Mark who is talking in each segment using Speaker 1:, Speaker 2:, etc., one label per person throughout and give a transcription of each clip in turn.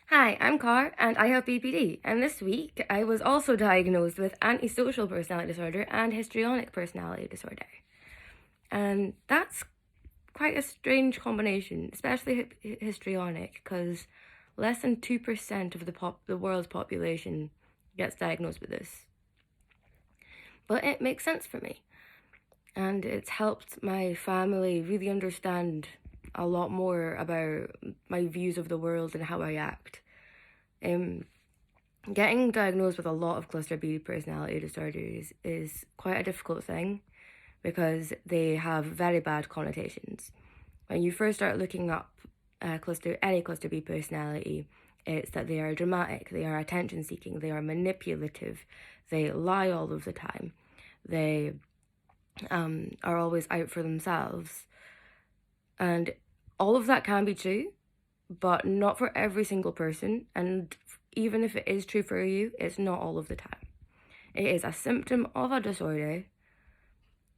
Speaker 1: Hi, I'm Car, and I have BPD, and this week I was also diagnosed with antisocial personality disorder and histrionic personality disorder. And that's quite a strange combination, especially histrionic, because less than 2% of the world's population gets diagnosed with this. But it makes sense for me, and it's helped my family really understand a lot more about my views of the world and how I act. Getting diagnosed with a lot of cluster B personality disorders is quite a difficult thing because they have very bad connotations. When you first start looking up any cluster B personality, it's that they are dramatic, they are attention seeking, they are manipulative, they lie all of the time, they are always out for themselves. And all of that can be true, but not for every single person. And even if it is true for you, it's not all of the time. It is a symptom of a disorder,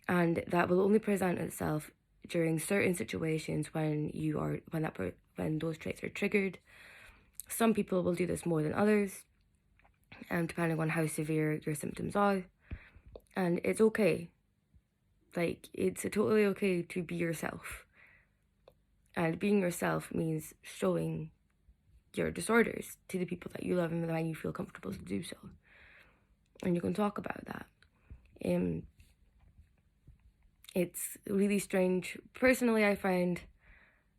Speaker 1: and that will only present itself during certain situations when those traits are triggered. Some people will do this more than others, depending on how severe your symptoms are. And it's okay. It's totally okay to be yourself. And being yourself means showing your disorders to the people that you love and when you feel comfortable to do so. And you can talk about that. It's really strange. Personally, I find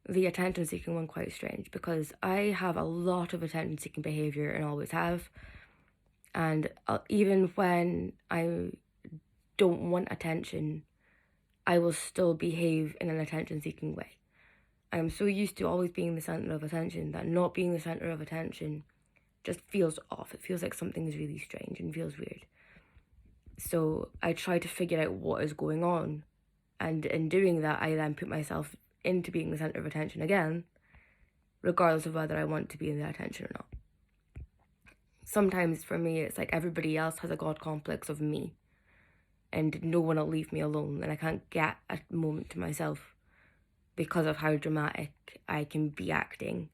Speaker 1: the attention-seeking one quite strange because I have a lot of attention-seeking behavior and always have. And even when I don't want attention, I will still behave in an attention-seeking way. I'm so used to always being the center of attention that not being the center of attention just feels off. It feels like something is really strange and feels weird. So I try to figure out what is going on. And in doing that, I then put myself into being the center of attention again, regardless of whether I want to be in the attention or not. Sometimes for me, it's like everybody else has a God complex of me, and no one will leave me alone, and I can't get a moment to myself because of how dramatic I can be acting.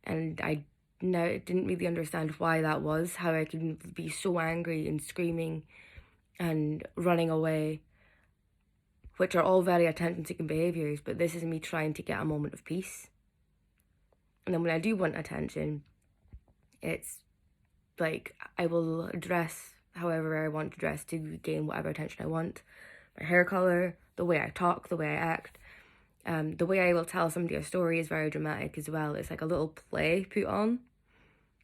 Speaker 1: And I now didn't really understand why that was, how I can be so angry and screaming and running away, which are all very attention-seeking behaviours, but this is me trying to get a moment of peace. And then when I do want attention, it's like I will dress however I want to dress to gain whatever attention I want. My hair colour, the way I talk, the way I act. The way I will tell somebody a story is very dramatic as well. It's like a little play put on.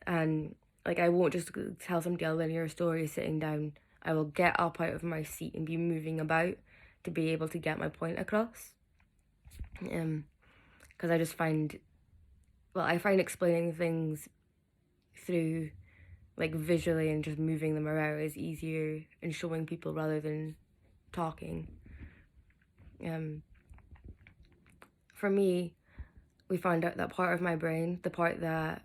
Speaker 1: And I won't just tell somebody a linear story sitting down. I will get up out of my seat and be moving about to be able to get my point across. Because I just find explaining things through visually and just moving them around is easier and showing people rather than talking. For me, we found out that part of my brain, the part that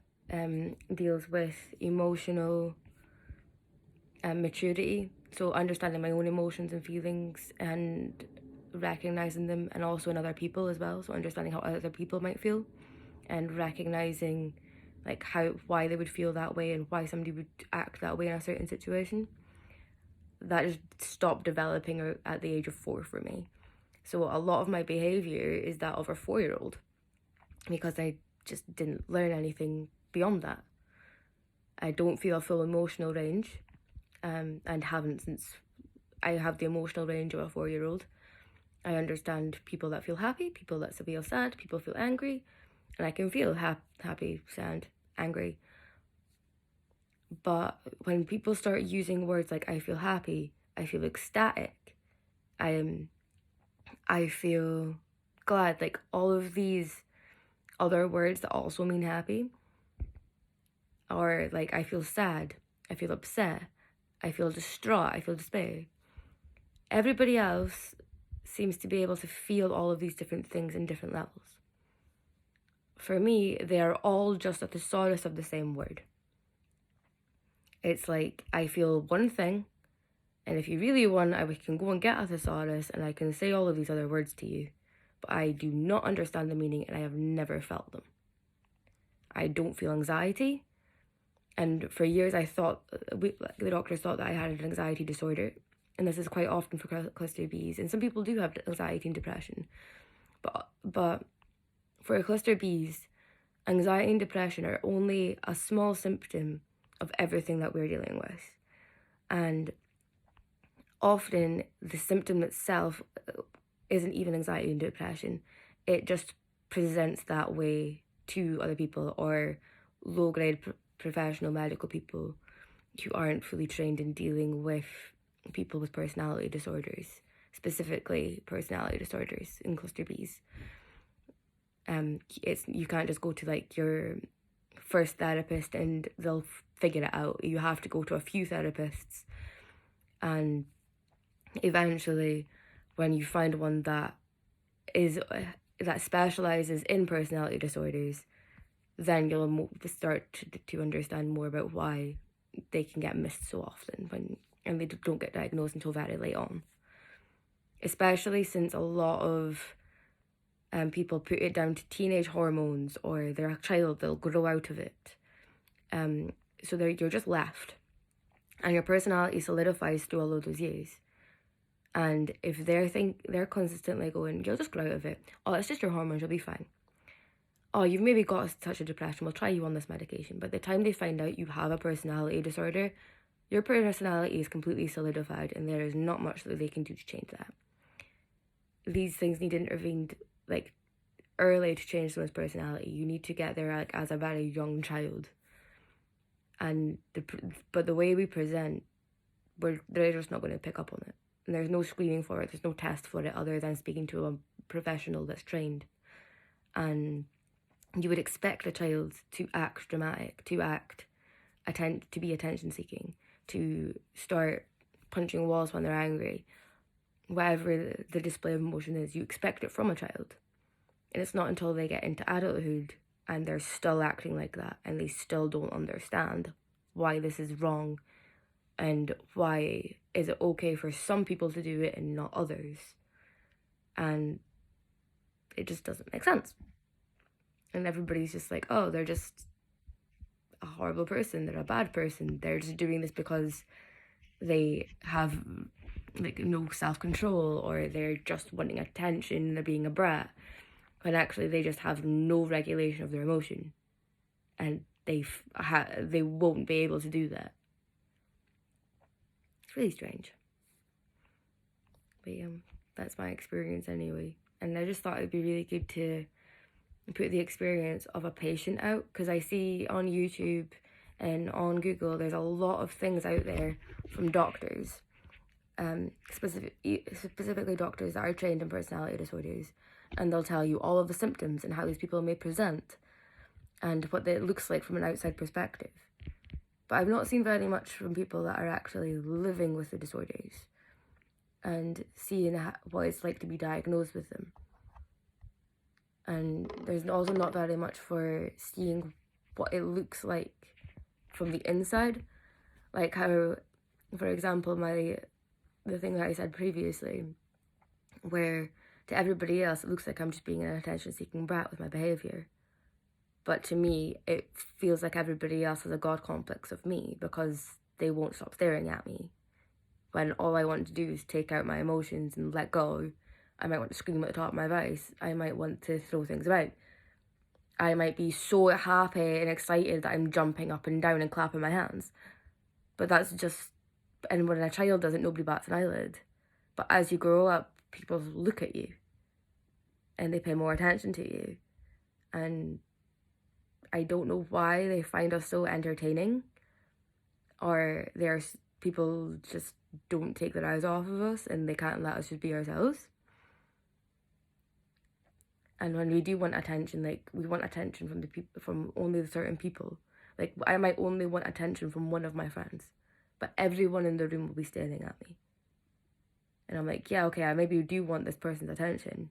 Speaker 1: deals with emotional maturity, so understanding my own emotions and feelings and recognizing them, and also in other people as well, so understanding how other people might feel and recognizing why they would feel that way and why somebody would act that way in a certain situation. That just stopped developing at the age of 4 for me. So a lot of my behavior is that of a 4-year-old because I just didn't learn anything beyond that. I don't feel a full emotional range, and haven't since I have the emotional range of a 4-year-old. I understand people that feel happy, people that feel sad, people feel angry, and I can feel happy, sad, angry. But when people start using words like I feel happy, I feel ecstatic, I feel glad, all of these other words that also mean happy, or I feel sad, I feel upset, I feel distraught, I feel despair. Everybody else seems to be able to feel all of these different things in different levels. For me, they are all just a thesaurus of the same word. It's like I feel one thing, and if you really want, I can go and get a thesaurus and I can say all of these other words to you, but I do not understand the meaning and I have never felt them. I don't feel anxiety. And for years I thought, the doctors thought that I had an anxiety disorder. And this is quite often for cluster Bs. And some people do have anxiety and depression. But for cluster Bs, anxiety and depression are only a small symptom of everything that we're dealing with. And often the symptom itself isn't even anxiety and depression. It just presents that way to other people or low-grade professional medical people who aren't fully trained in dealing with people with personality disorders, specifically personality disorders in cluster Bs. You can't just go to like your first therapist and they'll figure it out. You have to go to a few therapists, and eventually when you find one that specializes in personality disorders, then you'll start to understand more about why they can get missed so often and they don't get diagnosed until very late on. Especially since a lot of people put it down to teenage hormones, or they're a child, they'll grow out of it. So you're just left, and your personality solidifies through all of those years. And if they're consistently going, you'll just grow out of it. Oh, it's just your hormones, you'll be fine. Oh, you've maybe got a touch of depression, we'll try you on this medication. But the time they find out you have a personality disorder, your personality is completely solidified and there is not much that they can do to change that. These things need intervened like early to change someone's personality. You need to get there like as a very young child. And but the way we present, they're just not going to pick up on it. And there's no screening for it, there's no test for it other than speaking to a professional that's trained. And you would expect a child to act dramatic, to be attention seeking, to start punching walls when they're angry. Whatever the display of emotion is, you expect it from a child. And it's not until they get into adulthood and they're still acting like that and they still don't understand why this is wrong and why is it okay for some people to do it and not others. And it just doesn't make sense. And everybody's just like, oh, they're just a horrible person, they're a bad person, they're just doing this because they have like no self-control, or they're just wanting attention, they're being a brat, when actually they just have no regulation of their emotion, and they won't be able to do that. It's really strange. But that's my experience anyway. And I just thought it'd be really good to put the experience of a patient out, because I see on YouTube and on Google there's a lot of things out there from doctors, specifically doctors that are trained in personality disorders, and they'll tell you all of the symptoms and how these people may present and what it looks like from an outside perspective. But I've not seen very much from people that are actually living with the disorders and seeing what it's like to be diagnosed with them. And there's also not very much for seeing what it looks like from the inside. Like how, for example, the thing that I said previously, where to everybody else it looks like I'm just being an attention-seeking brat with my behaviour. But to me, it feels like everybody else has a god complex of me because they won't stop staring at me. When all I want to do is take out my emotions and let go. I might want to scream at the top of my voice. I might want to throw things about. I might be so happy and excited that I'm jumping up and down and clapping my hands. But that's just... And when a child does it, nobody bats an eyelid. But as you grow up, people look at you. And they pay more attention to you. And I don't know why they find us so entertaining. Or people just don't take their eyes off of us and they can't let us just be ourselves. And when we do want attention, like, we want attention from only certain people. Like, I might only want attention from one of my friends, but everyone in the room will be staring at me. And I'm like, yeah, okay, I maybe do want this person's attention,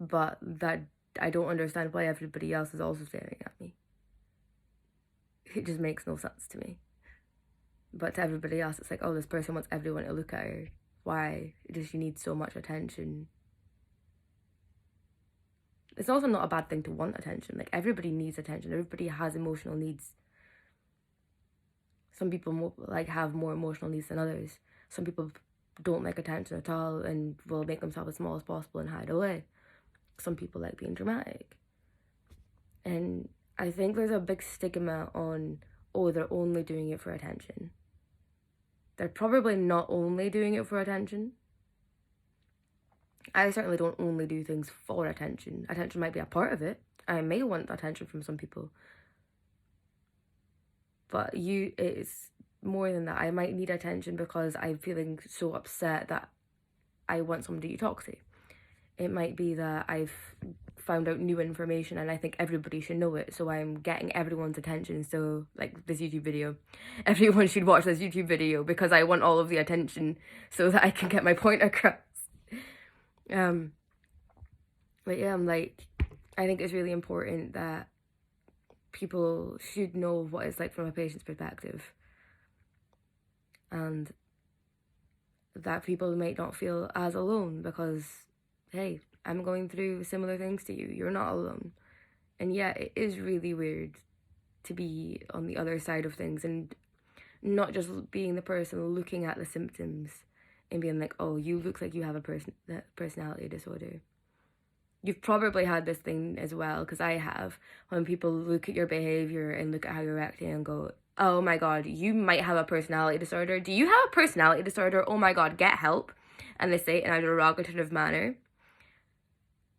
Speaker 1: but that I don't understand why everybody else is also staring at me. It just makes no sense to me. But to everybody else, it's like, oh, this person wants everyone to look at her. Why does she need so much attention? it's also not a bad thing to want attention. Like, everybody needs attention. Everybody has emotional needs. Some people have more emotional needs than others. Some people don't like attention at all and will make themselves as small as possible and hide away. Some people like being dramatic. And I think there's a big stigma on, oh, they're only doing it for attention. They're probably not only doing it for attention. I certainly don't only do things for attention. Attention might be a part of it. I may want attention from some people. But it's more than that. I might need attention because I'm feeling so upset that I want somebody to talk to. It might be that I've found out new information and I think everybody should know it, so I'm getting everyone's attention. So, like this YouTube video, everyone should watch this YouTube video because I want all of the attention so that I can get my point across. But yeah, I think it's really important that people should know what it's like from a patient's perspective, and that people might not feel as alone because, hey, I'm going through similar things to you. You're not alone. And yeah, it is really weird to be on the other side of things and not just being the person looking at the symptoms and being like, oh, you look like you have a personality disorder. You've probably had this thing as well, because I have, when people look at your behavior and look at how you're acting and go, oh my God, you might have a personality disorder. Do you have a personality disorder? Oh my God, get help. And they say it in a derogative manner.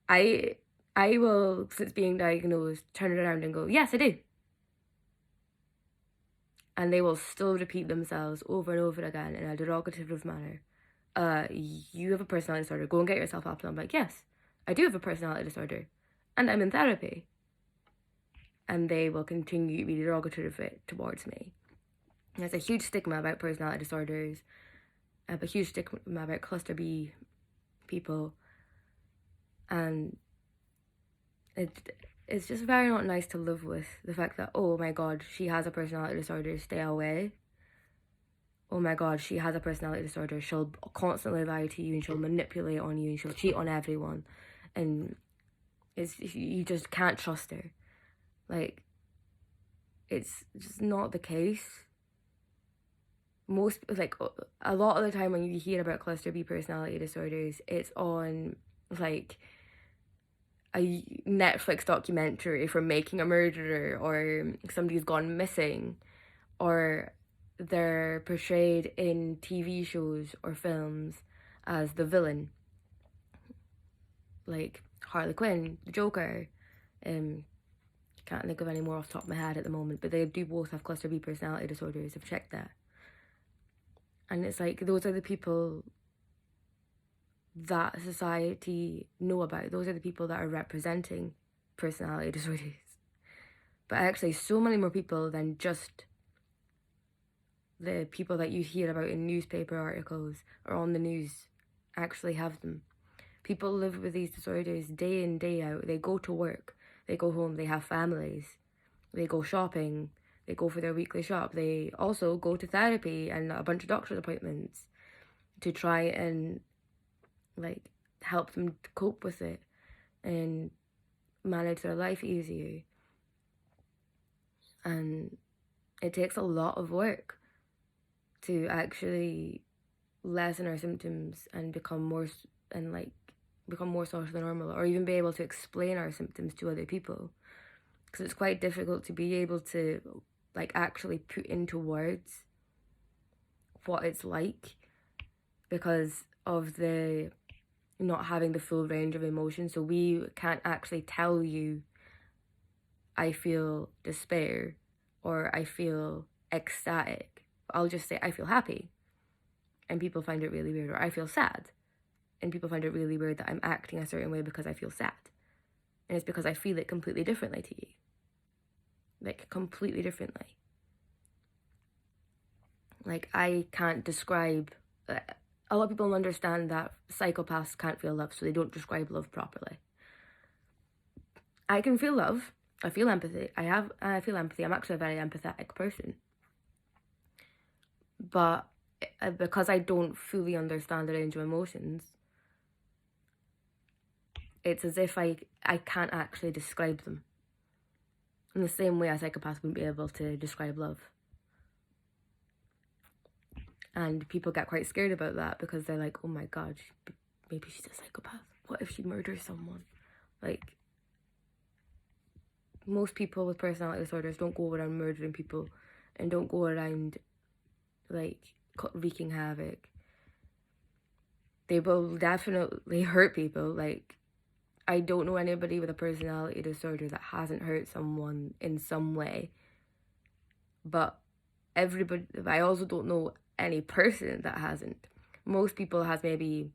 Speaker 1: I will, since being diagnosed, turn it around and go, yes, I do. And they will still repeat themselves over and over again in a derogative manner. You have a personality disorder. Go and get yourself help. And I'm like, yes, I do have a personality disorder. And I'm in therapy. And they will continue to be derogative towards me. There's a huge stigma about personality disorders. A huge stigma about cluster B people. And it's just very not nice to live with the fact that, oh my God, she has a personality disorder, stay away. Oh my God, she has a personality disorder, she'll constantly lie to you and she'll manipulate on you and she'll cheat on everyone. And you just can't trust her. Like, it's just not the case. A lot of the time when you hear about cluster B personality disorders, it's on, like, a Netflix documentary from Making a Murderer, or somebody's gone missing, or they're portrayed in TV shows or films as the villain, like Harley Quinn, the Joker. Can't think of any more off the top of my head at the moment, but they do both have cluster B personality disorders. I've checked that. And it's like, those are the people that society know about. Those are the people that are representing personality disorders. But actually, so many more people than just the people that you hear about in newspaper articles or on the news actually have them. People live with these disorders day in, day out. They go to work, they go home, they have families, they go shopping, they go for their weekly shop. They also go to therapy and a bunch of doctor's appointments to try and, like, help them cope with it and manage their life easier. And it takes a lot of work to actually lessen our symptoms and become more socially normal, or even be able to explain our symptoms to other people, because it's quite difficult to be able to, like, actually put into words what it's like because of the not having the full range of emotions. So we can't actually tell you, I feel despair or I feel ecstatic. I'll just say I feel happy, and people find it really weird. Or I feel sad, and people find it really weird that I'm acting a certain way because I feel sad. And it's because I feel it completely differently to you. Like, completely differently. Like, I can't describe... A lot of people understand that psychopaths can't feel love, so they don't describe love properly. I can feel love. I feel empathy. I feel empathy. I'm actually a very empathetic person. But because I don't fully understand the range of emotions, it's as if I can't actually describe them. In the same way a psychopath wouldn't be able to describe love. And people get quite scared about that because they're like, oh my god, maybe she's a psychopath. What if she murders someone? Like, most people with personality disorders don't go around murdering people and don't go around, like, wreaking havoc. They will definitely hurt people. Like, I don't know anybody with a personality disorder that hasn't hurt someone in some way. But I also don't know any person that hasn't. Most people has maybe,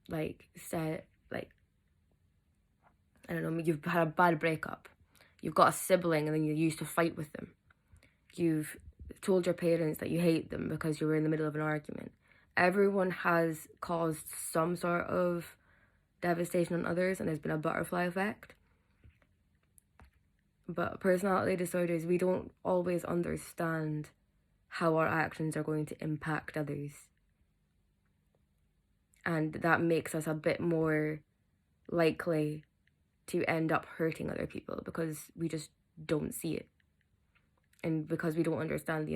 Speaker 1: like, said, like, I don't know, you've had a bad breakup. You've got a sibling and then you used to fight with them. You've told your parents that you hate them because you were in the middle of an argument. Everyone has caused some sort of devastation on others, and there's been a butterfly effect. But personality disorders, we don't always understand how our actions are going to impact others. And that makes us a bit more likely to end up hurting other people because we just don't see it. And because we don't understand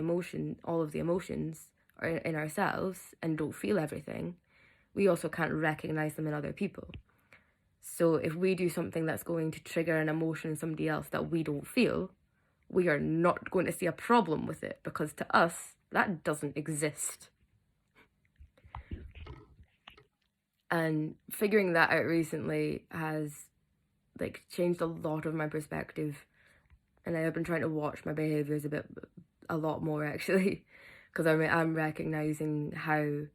Speaker 1: all of the emotions in ourselves and don't feel everything, we also can't recognize them in other people. So if we do something that's going to trigger an emotion in somebody else that we don't feel, we are not going to see a problem with it because to us, that doesn't exist. And figuring that out recently has, like, changed a lot of my perspective. And I've been trying to watch my behaviours a lot more, actually, because I'm recognizing how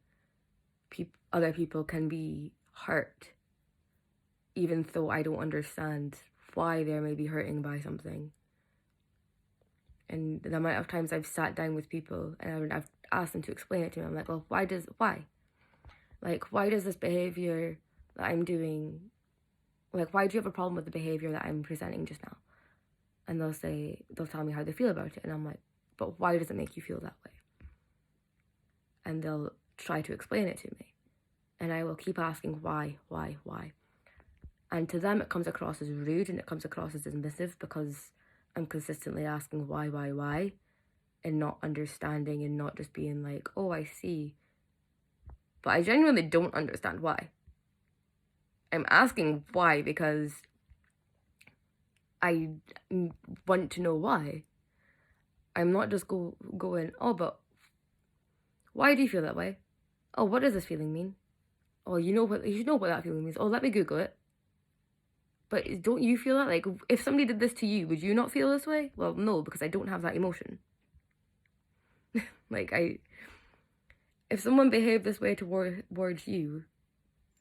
Speaker 1: other people can be hurt, even though I don't understand why they're maybe hurting by something. And the amount of times I've sat down with people and I've asked them to explain it to me, I'm like, well, why? Like, why does this behaviour that I'm doing, like, why do you have a problem with the behaviour that I'm presenting just now? And they'll tell me how they feel about it. And I'm like, but why does it make you feel that way? And they'll try to explain it to me. And I will keep asking why. And to them, it comes across as rude and it comes across as dismissive because I'm consistently asking why, and not understanding and not just being like, oh, I see. But I genuinely don't understand why. I'm asking why because I want to know why. I'm not just going, oh, but why do you feel that way? Oh, what does this feeling mean? Oh, you know what that feeling means. Oh, let me Google it. But don't you feel that? Like, if somebody did this to you, would you not feel this way? Well, no, because I don't have that emotion. Like, if someone behaved this way towards you,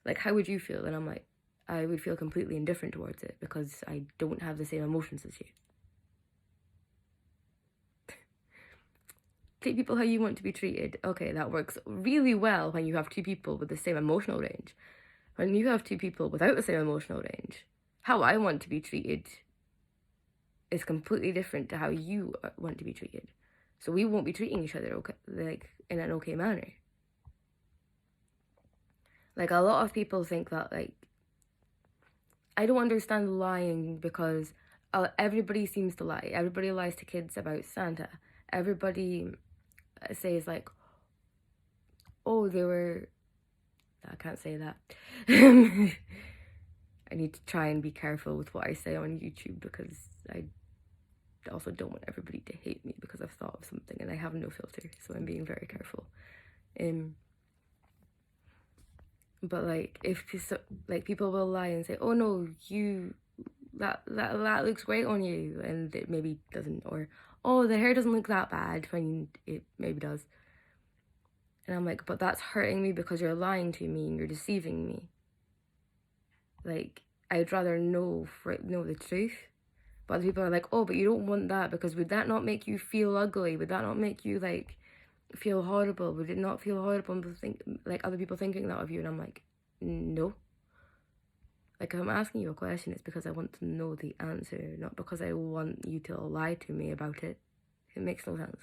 Speaker 1: like, how would you feel? And I'm like, I would feel completely indifferent towards it because I don't have the same emotions as you. Treat people how you want to be treated. Okay, that works really well when you have two people with the same emotional range. When you have two people without the same emotional range, how I want to be treated is completely different to how you want to be treated. So we won't be treating each other like in an okay manner. Like, a lot of people think that, like, I don't understand lying because everybody seems to lie. Everybody lies to kids about Santa. Everybody says, like, oh, I can't say that. I need to try and be careful with what I say on YouTube because I also don't want everybody to hate me because I've thought of something and I have no filter, so I'm being very careful. But like, if people will lie and say, oh no, that looks great on you, and it maybe doesn't, or oh, the hair doesn't look that bad when it maybe does. And I'm like, but that's hurting me because you're lying to me and you're deceiving me. Like, I'd rather know the truth. But other people are like, oh, but you don't want that because would that not make you feel ugly? Would that not make you, like, feel horrible? Would it not feel horrible like other people thinking that of you? And I'm like, no. Like, if I'm asking you a question, it's because I want to know the answer, not because I want you to lie to me about it. It makes no sense.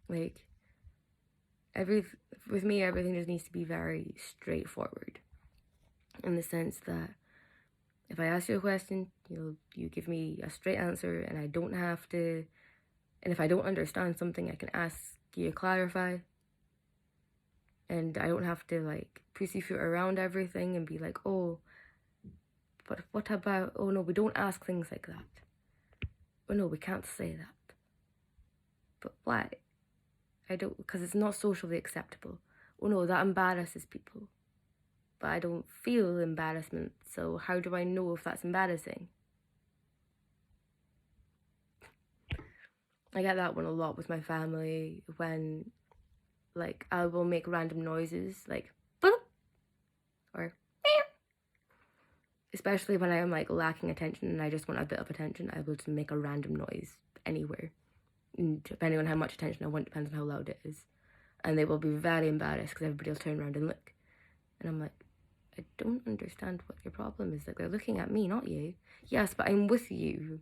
Speaker 1: Like, with me, everything just needs to be very straightforward, in the sense that if I ask you a question, you give me a straight answer, and I don't have to. And if I don't understand something, I can ask you to clarify. And I don't have to like pussyfoot around everything and be like, oh, but what about? Oh no, we don't ask things like that. Oh no, we can't say that. But why? I don't, because it's not socially acceptable. Oh no, that embarrasses people. But I don't feel embarrassment, so how do I know if that's embarrassing? I get that one a lot with my family when, like, I will make random noises, like, boop, or meow. Especially when I am, like, lacking attention and I just want a bit of attention, I will just make a random noise anywhere. And depending on how much attention I want, depends on how loud it is. And they will be very embarrassed because everybody will turn around and look. And I'm like, I don't understand what your problem is. Like, they're looking at me, not you. Yes, but I'm with you.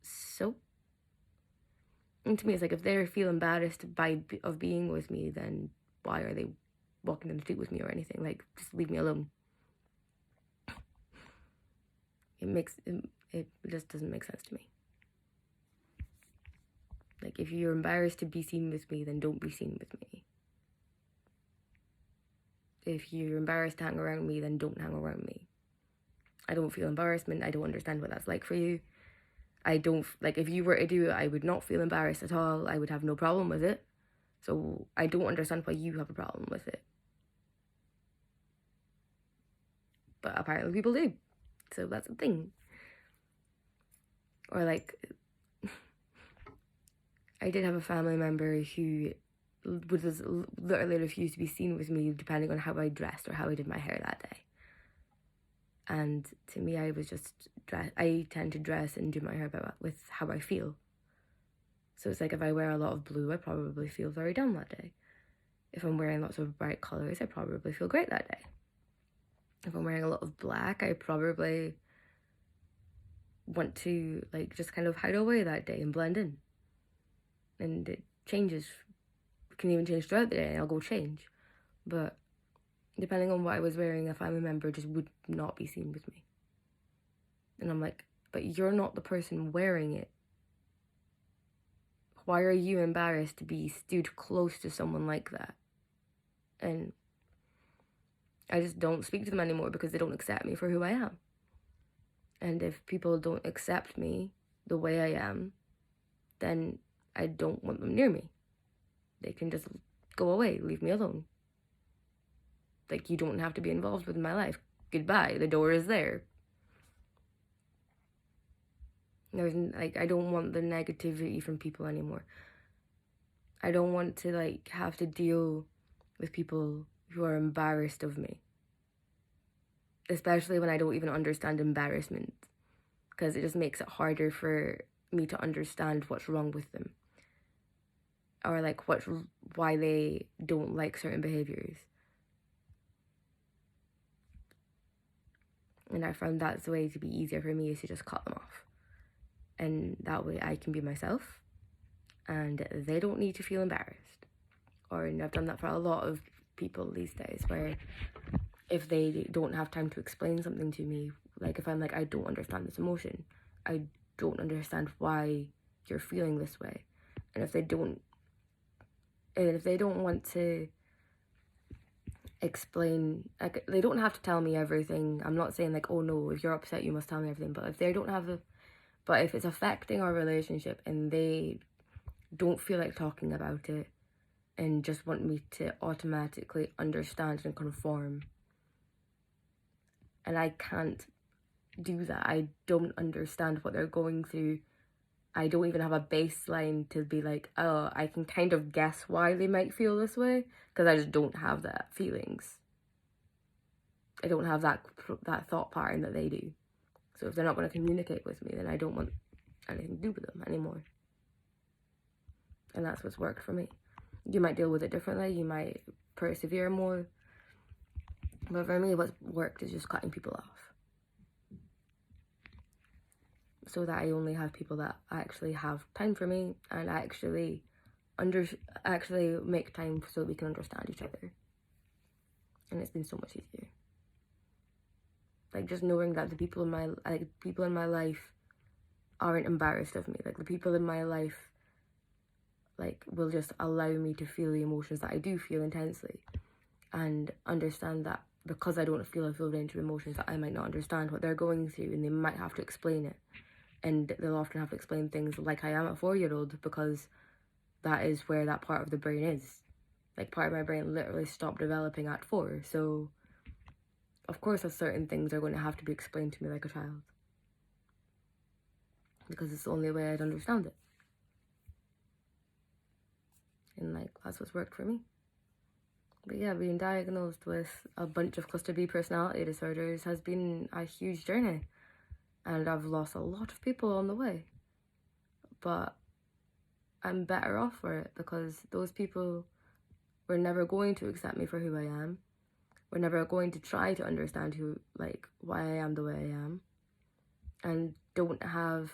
Speaker 1: So? And to me, it's like, if they feel embarrassed of being with me, then why are they walking down the street with me or anything? Like, just leave me alone. It just doesn't make sense to me. Like, if you're embarrassed to be seen with me, then don't be seen with me. If you're embarrassed to hang around me, then don't hang around me. I don't feel embarrassment. I don't understand what that's like for you. I don't, like, if you were to do it, I would not feel embarrassed at all. I would have no problem with it. So I don't understand why you have a problem with it. But apparently people do. So that's the thing. Or like, I did have a family member who would just literally refuse to be seen with me depending on how I dressed or how I did my hair that day. And to me, I tend to dress and do my hair with how I feel. So it's like, if I wear a lot of blue, I probably feel very down that day. If I'm wearing lots of bright colours, I probably feel great that day. If I'm wearing a lot of black, I probably want to like just kind of hide away that day and blend in. And it changes. It can even change throughout the day, and I'll go change. But depending on what I was wearing, a family member just would not be seen with me. And I'm like, but you're not the person wearing it. Why are you embarrassed to be stood close to someone like that? And I just don't speak to them anymore because they don't accept me for who I am. And if people don't accept me the way I am, then I don't want them near me. They can just go away, leave me alone. Like, you don't have to be involved with my life. Goodbye, the door is there. I don't want the negativity from people anymore. I don't want to, like, have to deal with people who are embarrassed of me. Especially when I don't even understand embarrassment. Because it just makes it harder for me to understand what's wrong with them. Or, like, why they don't like certain behaviors. And I found that's the way to be easier for me, is to just cut them off. And that way I can be myself. And they don't need to feel embarrassed. And I've done that for a lot of people these days, where if they don't have time to explain something to me, like if I'm like, I don't understand this emotion, I don't understand why you're feeling this way. And if they don't want to explain, like, they don't have to tell me everything. I'm not saying like, oh no, if you're upset you must tell me everything, but if it's affecting our relationship and they don't feel like talking about it and just want me to automatically understand and conform, and I can't do that, I don't understand what they're going through, I don't even have a baseline to be like, oh, I can kind of guess why they might feel this way, because I just don't have that feelings. I don't have that thought pattern that they do. So if they're not going to communicate with me, then I don't want anything to do with them anymore. And that's what's worked for me. You might deal with it differently, you might persevere more. But for me, what's worked is just cutting people off. So that I only have people that actually have time for me and actually actually make time so we can understand each other. And it's been so much easier. Like, just knowing that the people in my life aren't embarrassed of me. Like, the people in my life, like, will just allow me to feel the emotions that I do feel intensely, and understand that because I don't feel a full range of emotions, that I might not understand what they're going through, and they might have to explain it. And they'll often have to explain things like I am a 4-year-old, because that is where that part of the brain is. Like, part of my brain literally stopped developing at 4. So, of course, certain things are going to have to be explained to me like a child. Because it's the only way I'd understand it. And, like, that's what's worked for me. But yeah, being diagnosed with a bunch of cluster B personality disorders has been a huge journey. And I've lost a lot of people on the way. But I'm better off for it, because those people were never going to accept me for who I am. We're never going to try to understand why I am the way I am. And don't have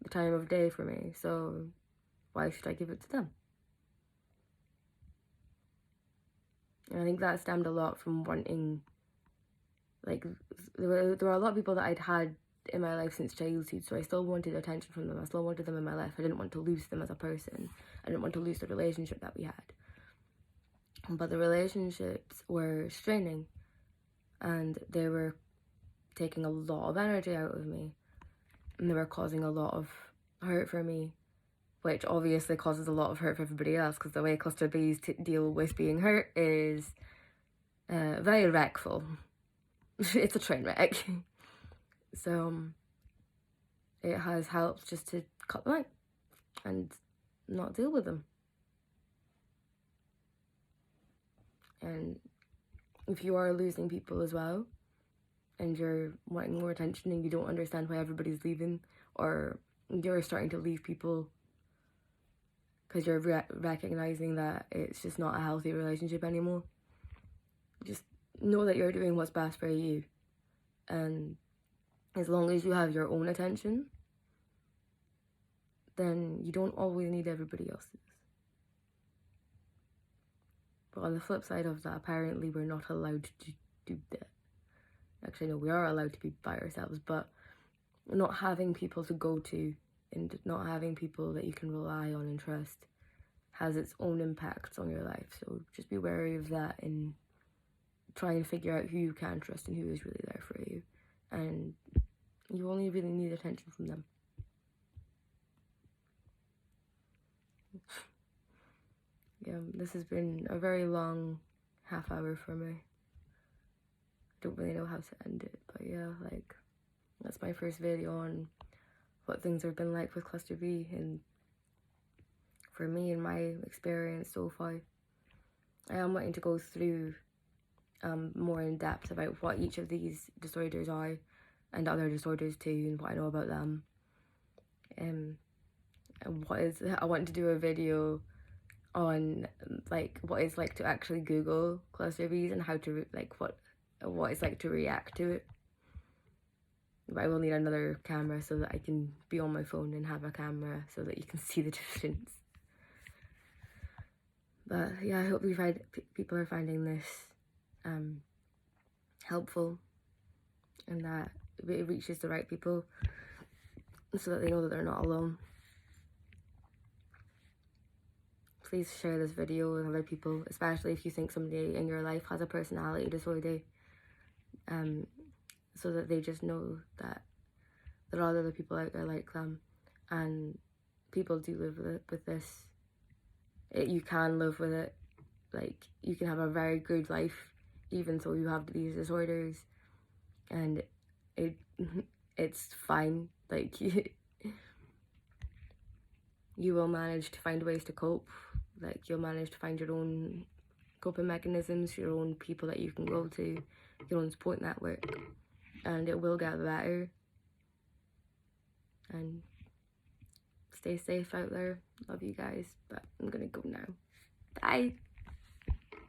Speaker 1: the time of day for me. So why should I give it to them? And I think that stemmed a lot from wanting, like, there were a lot of people that I'd had in my life since childhood, so I still wanted attention from them. I still wanted them in my life. I didn't want to lose them as a person. I didn't want to lose the relationship that we had. But the relationships were straining, and they were taking a lot of energy out of me, and they were causing a lot of hurt for me, which obviously causes a lot of hurt for everybody else, because the way cluster Bs deal with being hurt is very wreckful. It's a train wreck. So it has helped just to cut them out and not deal with them. And if you are losing people as well, and you're wanting more attention and you don't understand why everybody's leaving, or you're starting to leave people because you're recognizing that it's just not a healthy relationship anymore, just know that you're doing what's best for you. And as long as you have your own attention, then you don't always need everybody else's. But on the flip side of that, apparently we're not allowed to do that. Actually, no, we are allowed to be by ourselves, but not having people to go to and not having people that you can rely on and trust has its own impacts on your life. So just be wary of that and try and figure out who you can trust and who is really there for you. And you only really need attention from them. Yeah, this has been a very long half hour for me. I don't really know how to end it, but yeah, like, that's my first video on what things have been like with cluster B, and for me and my experience so far. I am wanting to go through more in depth about what each of these disorders are, and other disorders too, and what I know about them. And I want to do a video on like what it's like to actually Google cluster Bs and how to what it's like to react to it. But I will need another camera so that I can be on my phone and have a camera so that you can see the difference. But yeah, I hope people are finding this helpful, and that it reaches the right people so that they know that they're not alone. Please share this video with other people, especially if you think somebody in your life has a personality disorder, so that they just know that there are other people out there like them, and people do live with this. You can live with it. Like, you can have a very good life even though you have these disorders, and it's fine. Like, you will manage to find ways to cope. Like, you'll manage to find your own coping mechanisms, your own people that you can go to, your own support network, and it will get better. And stay safe out there. Love you guys, but I'm gonna go now. Bye.